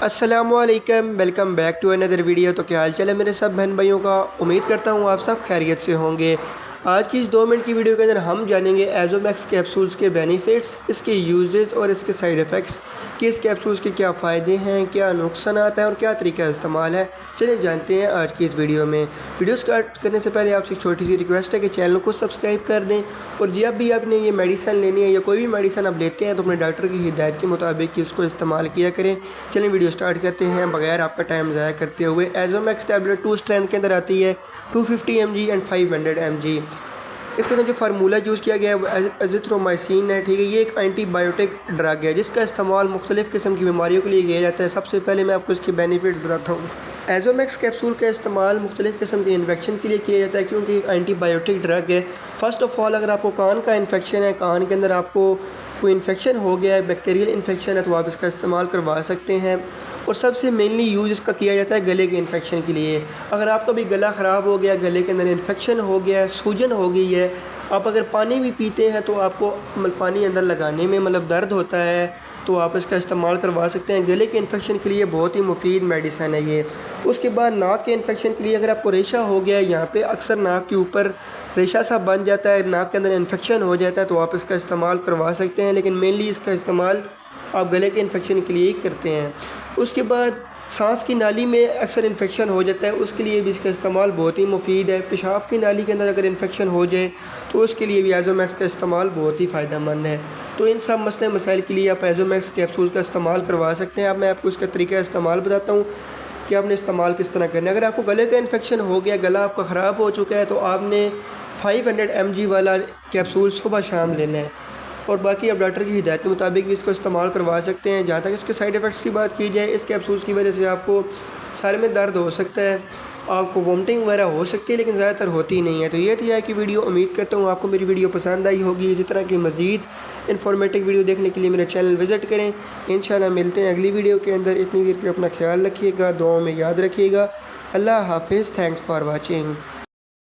अस्सलामुअलैकुम, welcome back to another video. तो क्या हाल चाल है मेरे सब बहन भाइयों का। उम्मीद करता हूँ आप सब खैरियत से होंगे। आज की इस 2 मिनट की वीडियो के अंदर हम जानेंगे एजोमैक्स कैप्सूल्स के बेनिफिट्स, इसके यूजेस और इसके साइड इफ़ेक्ट्स कि इस कैप्सूल्स के क्या फ़ायदे हैं, क्या नुकसान आता है और क्या तरीका इस्तेमाल है। चलिए जानते हैं आज की इस वीडियो में। वीडियो स्टार्ट करने से पहले आपसे एक छोटी सी रिक्वेस्ट है कि चैनल को सब्सक्राइब कर दें, और जब भी आपने ये मेडिसिन लेनी है या कोई भी मेडिसिन आप लेते हैं तो अपने डॉक्टर की हिदायत के मुताबिक इसको इस्तेमाल किया करें। चलिए वीडियो स्टार्ट करते हैं बगैर आपका टाइम ज़ाया करते हुए। एजोमैक्स टैबलेट 2 स्ट्रेंथ के अंदर आती है, 250 mg एंड 500 mg। इसके अंदर जो फार्मूला यूज़ किया गया है वो एजिथ्रोमाइसिन है, ठीक है। ये एक एंटीबायोटिक ड्रग है जिसका इस्तेमाल मुख्तलिफ़ किस्म की बीमारियों के लिए किया जाता है। सबसे पहले मैं आपको इसके बेनिफिट्स बताता हूँ। एजोमैक्स कैप्सूल का इस्तेमाल मुख्तलिफ़ किस्म के इन्फेक्शन के लिए किया जाता है क्योंकि एंटीबायोटिक ड्रग है। फ़र्स्ट ऑफ़ ऑल, अगर आपको कान का इन्फेक्शन है, कान के अंदर आपको कोई इन्फेक्शन हो गया है, बैक्टीरियल इन्फेक्शन है, तो आप इसका इस्तेमाल करवा सकते हैं। और सबसे मेनली यूज़ इसका किया जाता है गले के इन्फेक्शन के लिए। अगर आपका भी गला ख़राब हो गया, गले के अंदर इन्फेक्शन हो गया है, सूजन हो गई है, आप अगर पानी भी पीते हैं तो आपको पानी अंदर लगाने में दर्द होता है, तो आप इसका इस्तेमाल करवा सकते हैं। गले के इन्फेक्शन के लिए बहुत ही मुफीद मेडिसिन है ये। उसके बाद नाक के इन्फेक्शन के लिए, अगर आपको रेशा हो गया है, यहाँ पे अक्सर नाक के ऊपर रेशा सा बन जाता है, नाक के अंदर इन्फेक्शन हो जाता है, तो आप इसका इस्तेमाल करवा सकते हैं। लेकिन मेनली इसका इस्तेमाल आप गले के इन्फेक्शन के लिए ही करते हैं। उसके बाद सांस की नाली में अक्सर इन्फेक्शन हो जाता है, उसके लिए भी इसका इस्तेमाल बहुत ही मुफीद है। पेशाब की नाली के अंदर अगर इन्फेक्शन हो जाए तो उसके लिए भी एजोमैक्स का इस्तेमाल बहुत ही फ़ायदेमंद है। तो इन सब मसले मसाइल के लिए आप एजोमैक्स कैप्सूल का इस्तेमाल करवा सकते हैं। अब मैं आपको इसका तरीका इस्तेमाल बताता हूँ कि आपने इस्तेमाल किस तरह करना है। अगर आपको गले का इन्फेक्शन हो गया, गला आपका ख़राब हो चुका है, तो आपने 500 mg वाला कैप्सूल सुबह शाम लेना है, और बाकी आप डॉक्टर की हिदायत के मुताबिक भी इसको इस्तेमाल करवा सकते हैं। जहाँ तक इसके साइड इफ़ेक्ट्स की बात की जाए, इस कैप्सूल्स की वजह से आपको सारे में दर्द हो सकता है, आपको वोमिटिंग वगैरह हो सकती है, लेकिन ज़्यादातर होती नहीं है। तो ये थी कि वीडियो। उम्मीद करता हूँ आपको मेरी वीडियो पसंद आई होगी। इसी तरह की मज़ीद इन्फॉर्मेटिव वीडियो देखने के लिए मेरा चैनल विज़िट करें। इंशाल्लाह मिलते हैं अगली वीडियो के अंदर। इतनी देर के अपना ख्याल रखिएगा, दुआओं में याद रखिएगा। अल्लाह हाफिज़। Thanks for watching.